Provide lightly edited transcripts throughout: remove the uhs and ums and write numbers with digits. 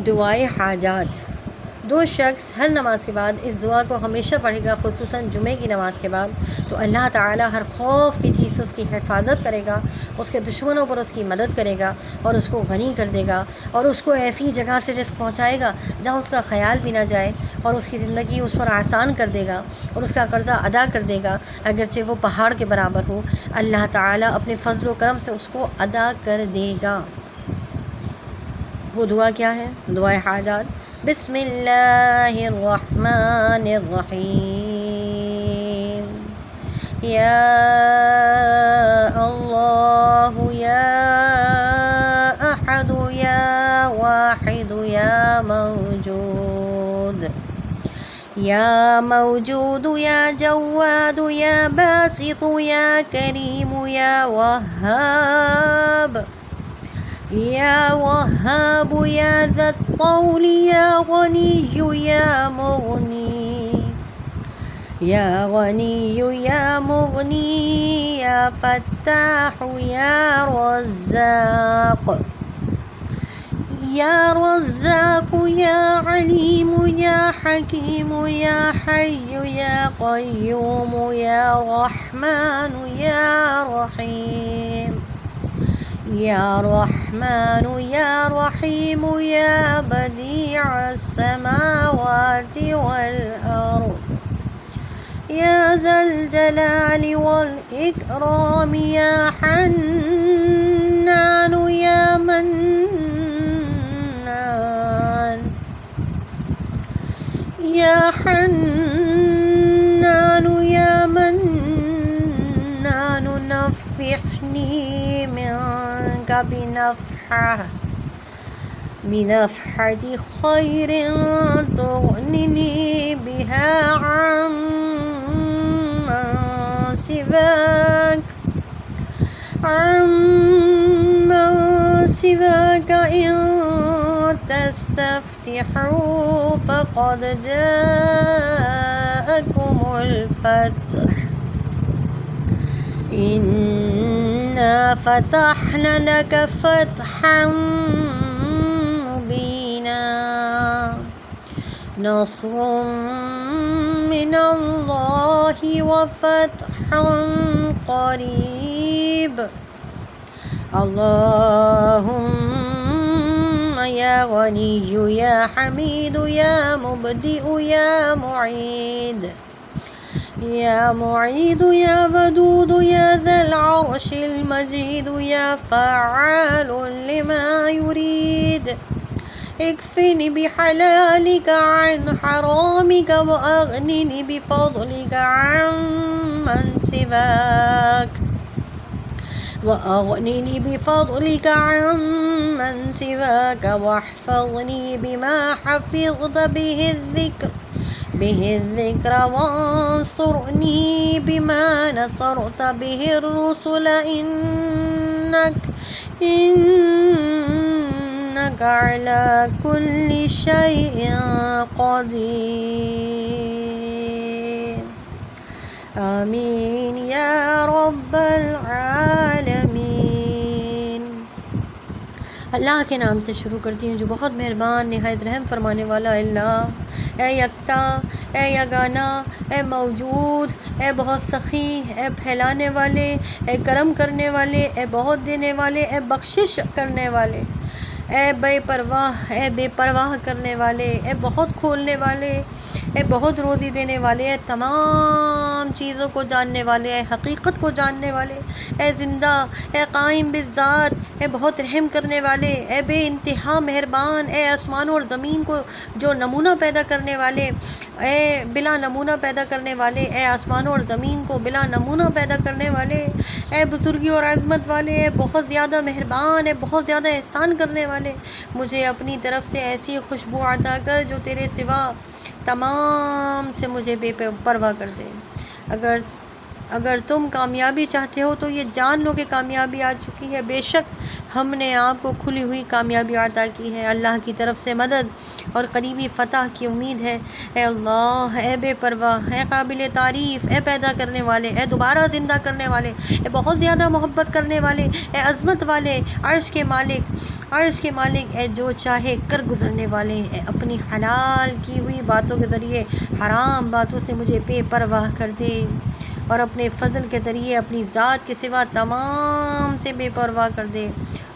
دعائے حاجات۔ جو شخص ہر نماز کے بعد اس دعا کو ہمیشہ پڑھے گا، خصوصاً جمعے کی نماز کے بعد، تو اللہ تعالیٰ ہر خوف کی چیز سے اس کی حفاظت کرے گا، اس کے دشمنوں پر اس کی مدد کرے گا اور اس کو غنی کر دے گا، اور اس کو ایسی جگہ سے رزق پہنچائے گا جہاں اس کا خیال بھی نہ جائے، اور اس کی زندگی اس پر آسان کر دے گا اور اس کا قرضہ ادا کر دے گا، اگرچہ وہ پہاڑ کے برابر ہو، اللہ تعالیٰ اپنے فضل و کرم سے اس کو ادا کر دے گا۔ وہ دعا کیا ہے؟ دعائے حاجات۔ بسم اللہ الرحمن الرحیم۔ یا اللہ یا احد یا واحد یا موجود، یا موجود یا جواد یا باسط یا کریم یا وہاب، یا وہاب یا ذا الطول یا غنی یا مغنی، یا غنی یا مغنی، یا فتاح یا رزاق، یا رزاق یا علیم یا حکیم یا حی یا قیوم یا رحمن یا رحیم، یا رحمن یا رحیم یا بدیع السماوات والارض، یا ذا الجلال والاکرام، یا حنان یا منان، یا حنان یا منان، نفحنی منک بنفحة خیر تغننی بها عمن سواك إن تستفتحوا فقد جاءكم الفتح، إنا فتحنا لك فتحا مبينا، نصر من الله وفتح قريب، اللهم يا غني يا حميد يا مبدئ يا معيد، يا معيد يا ودود يا ذا العرش المجيد، يا فعال لما يريد، اكفني بحلالك عن حرامك وأغنني بفضلك عمن سواك، وأغنني بفضلك عمن سواك، واحفظني بما حفظت به الذكر، وانصرني بما نصرت به الرسل، إنك على كل شيء قدير، آمین یا رب العالمین۔ اللہ کے نام سے شروع کرتی ہوں جو بہت مہربان نہایت رحم فرمانے والا۔ اللہ، اے یکتا، اے یگانہ، اے موجود، اے بہت سخی، اے پھیلانے والے، اے کرم کرنے والے، اے بہت دینے والے، اے بخشش کرنے والے، اے بے پرواہ، اے بے پرواہ کرنے والے، اے بہت کھولنے والے، اے بہت روزی دینے والے، اے تمام چیزوں کو جاننے والے، اے حقیقت کو جاننے والے، اے زندہ، اے قائم بالذات، اے بہت رحم کرنے والے، اے بے انتہا مہربان، اے آسمان اور زمین کو جو نمونہ پیدا کرنے والے، اے بلا نمونہ پیدا کرنے والے، اے آسمانوں اور زمین کو بلا نمونہ پیدا کرنے والے، اے بزرگی اور عظمت والے، اے بہت زیادہ مہربان، اے بہت زیادہ احسان کرنے والے، مجھے اپنی طرف سے ایسی خوشبو عطا کر جو تیرے سوا تمام سے مجھے بے پرواہ کر دے۔ اگر اگر تم کامیابی چاہتے ہو تو یہ جان لو کہ کامیابی آ چکی ہے، بے شک ہم نے آپ کو کھلی ہوئی کامیابی عطا کی ہے، اللہ کی طرف سے مدد اور قریبی فتح کی امید ہے۔ اے اللہ، اے بے پرواہ، اے قابل تعریف، اے پیدا کرنے والے، اے دوبارہ زندہ کرنے والے، اے بہت زیادہ محبت کرنے والے، اے عظمت والے، عرش کے مالک، اے جو چاہے کر گزرنے والے، اے اپنی حلال کی ہوئی باتوں کے ذریعے حرام باتوں سے مجھے بے پرواہ کر دے، اور اپنے فضل کے ذریعے اپنی ذات کے سوا تمام سے بے پرواہ کر دے،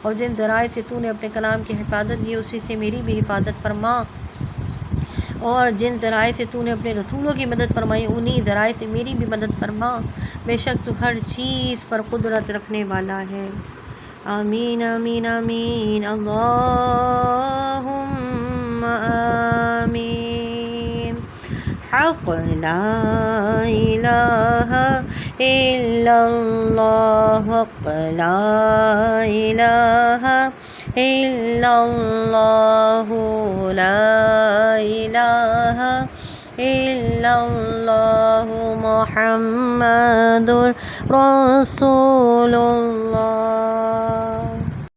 اور جن ذرائع سے تو نے اپنے کلام کی حفاظت کی اسی سے میری بھی حفاظت فرما، اور جن ذرائع سے تو نے اپنے رسولوں کی مدد فرمائی انہی ذرائع سے میری بھی مدد فرما، بے شک تو ہر چیز پر قدرت رکھنے والا ہے۔ آمین آمین آمین، اللہم آمین۔ حق لا الہ الا اللہ، حق لا الہ الا اللہ، لا الہ الا اللہ، محمد رسول اللہ۔